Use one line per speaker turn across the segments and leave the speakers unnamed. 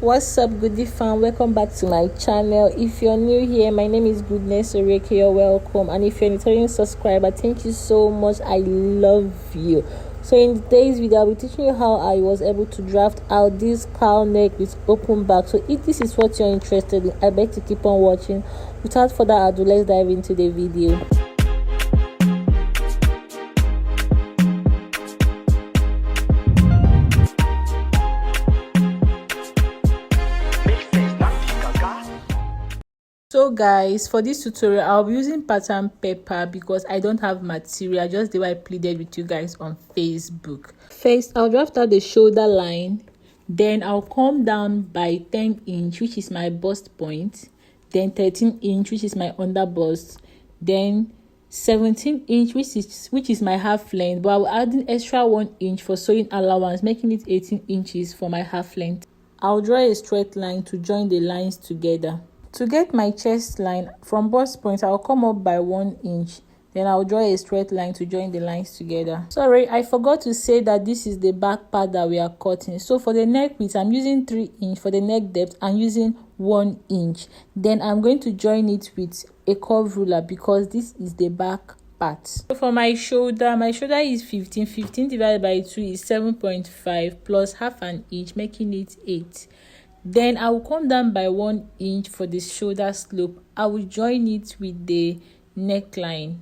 What's up, goodie fam? Welcome back to my channel. If you're new here, my name is ᴑᴜᴜ. You're welcome. And if you're a returning subscriber, thank you so much. I love you. So in today's video, I'll be teaching you how I was able to draft out this cowl neck with open back. So if this is what you're interested in, I beg to keep on watching. Without further ado, let's dive into the video. So guys, for this tutorial I'll be using pattern paper because I don't have material, just the way I pleaded with you guys on Facebook. First, I'll draft out the shoulder line, then I'll come down by 10 inch, which is my bust point, then 13 inch, which is my under bust, then 17 inch, which is my half length, but I will add an extra 1 inch for sewing allowance, making it 18 inches for my half length. I'll draw a straight line to join the lines together. To get my chest line, from bust point, I'll come up by 1 inch. Then I'll draw a straight line to join the lines together. Sorry, I forgot to say that this is the back part that we are cutting. So for the neck width, I'm using 3 inch. For the neck depth, I'm using 1 inch. Then I'm going to join it with a curve ruler because this is the back part. So for my shoulder is 15. 15 divided by 2 is 7.5 plus half an inch, making it 8. Then I will come down by 1 inch for the shoulder slope. I will join it with the neckline.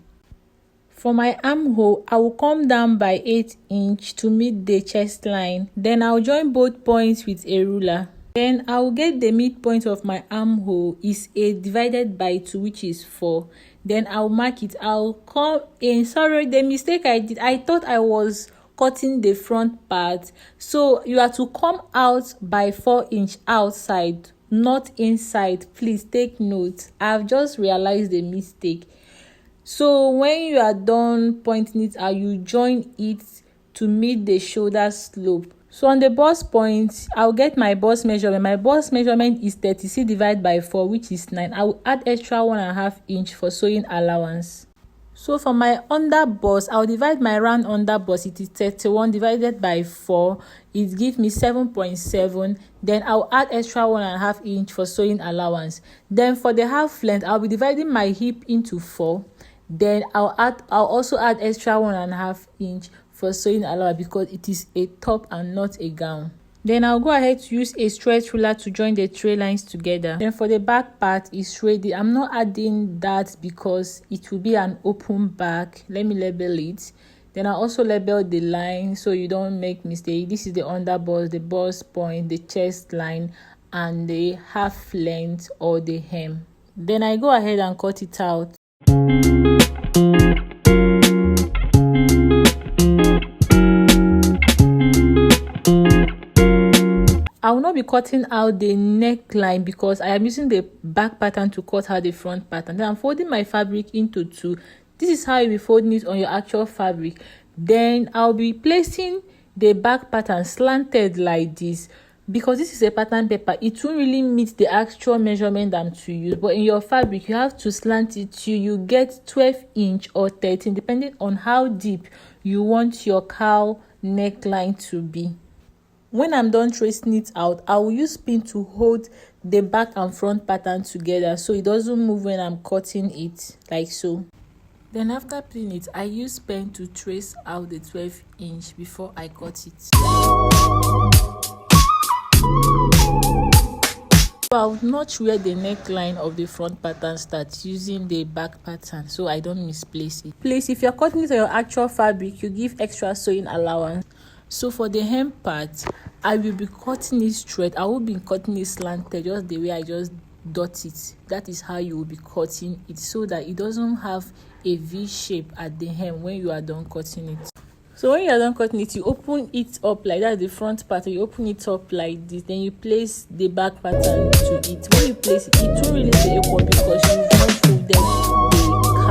For my armhole, I will come down by 8 inch to meet the chest line. Then I'll join both points with a ruler. Then I will get the midpoint of my armhole is 8 divided by 2, which is 4. Then I'll mark it. I'll come in. Sorry, the mistake I did, I thought I was cutting the front part, so you are to come out by 4 inch outside, not inside. Please take note, I've just realized the mistake. So when you are done pointing it out, you join it to meet the shoulder slope. So on the bust point, I'll get my bust measurement. My bust measurement is 36 divided by 4, which is 9. I will add extra 1.5 inch for sewing allowance. So for my under bust, I'll divide my round under bust. It is 31 divided by 4. It gives me 7.7. Then I'll add extra 1.5 inch for sewing allowance. Then for the half length, I'll be dividing my hip into 4. Then I'll also add extra 1.5 inch for sewing allowance because it is a top and not a gown. Then I'll go ahead to use a stretch ruler to join the tray lines together. Then for the back part is ready. I'm not adding that because it will be an open back. Let me label it. Then I'll also label the line so you don't make mistake. This is the under bust, the bust point, the chest line, and the half length or the hem. Then I go ahead and cut it out. I will not be cutting out the neckline because I am using the back pattern to cut out the front pattern. Then I'm folding my fabric into 2. This is how you'll be folding it on your actual fabric. Then I'll be placing the back pattern slanted like this because this is a pattern paper. It won't really meet the actual measurement I'm to use, but in your fabric you have to slant it to you get 12 inch or 13 depending on how deep you want your cowl neckline to be. When I'm done tracing it out, I will use pin to hold the back and front pattern together so it doesn't move when I'm cutting it, like so. Then after pinning it, I use pen to trace out the 12 inch before I cut it. So I would notch where the neckline of the front pattern starts using the back pattern so I don't misplace it. Please, if you're cutting it on your actual fabric, you give extra sewing allowance. So for the hem part, I will be cutting it straight. I will be cutting it slanted just the way I just dot it. That is how you will be cutting it so that it doesn't have a V shape at the hem when you are done cutting it. So when you are done cutting it, you open it up like that, the front pattern, you open it up like this. Then you place the back pattern to it. When you place it, it won't really be equal because you've not folded the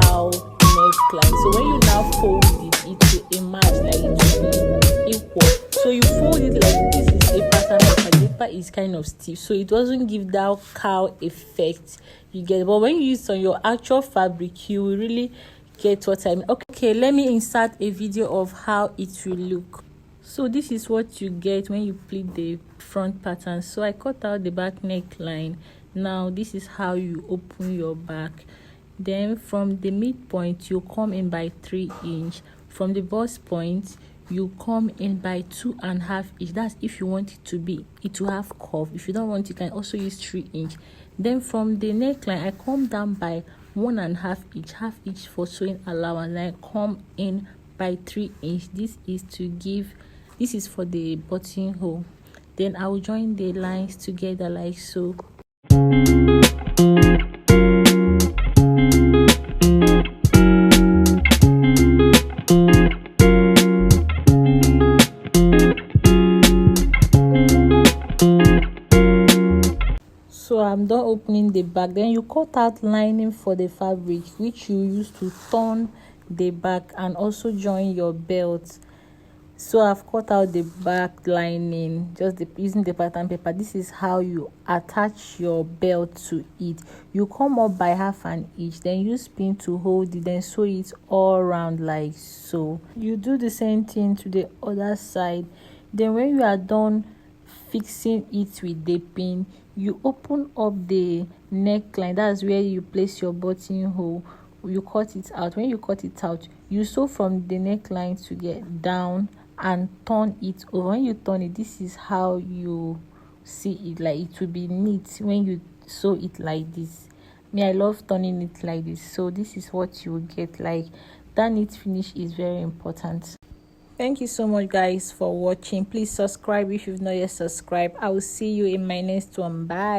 cowl neckline. So when you now fold it, it will emerge like it will be equal. So you fold it like this is a pattern paper. The paper is kind of stiff, so it doesn't give that cowl effect. You get it? But when you use it on your actual fabric, you will really get what I mean. Okay, let me insert a video of how it will look. So this is what you get when you pleat the front pattern. So I cut out the back neckline. Now this is how you open your back. Then from the midpoint you come in by 3 inch. From the bust point you come in by 2.5 inch. That's if you want it to have curve. If you don't want, you can also use 3 inch. Then from the neckline I come down by 1.5 inch, half inch for sewing allowance, and I come in by 3 inch. This is for the buttonhole. Then I will join the lines together like so. So I'm done opening the back. Then you cut out lining for the fabric, which you use to turn the back and also join your belt. So I've cut out the back lining just using the pattern paper. This is how you attach your belt to it. You come up by 1/2 inch, then use pin to hold it, then sew it all around like so. You do the same thing to the other side. Then when you are done fixing it with the pin, you open up the neckline. That's where you place your buttonhole. You cut it out. When you cut it out, you sew from the neckline to get down and turn it over. When you turn it, this is how you see it. Like, it will be neat when you sew it like this. I love turning it like this. So this is what you will get. Like, that neat finish is very important. Thank you so much guys for watching. Please subscribe if you've not yet subscribed. I will see you in my next one. Bye.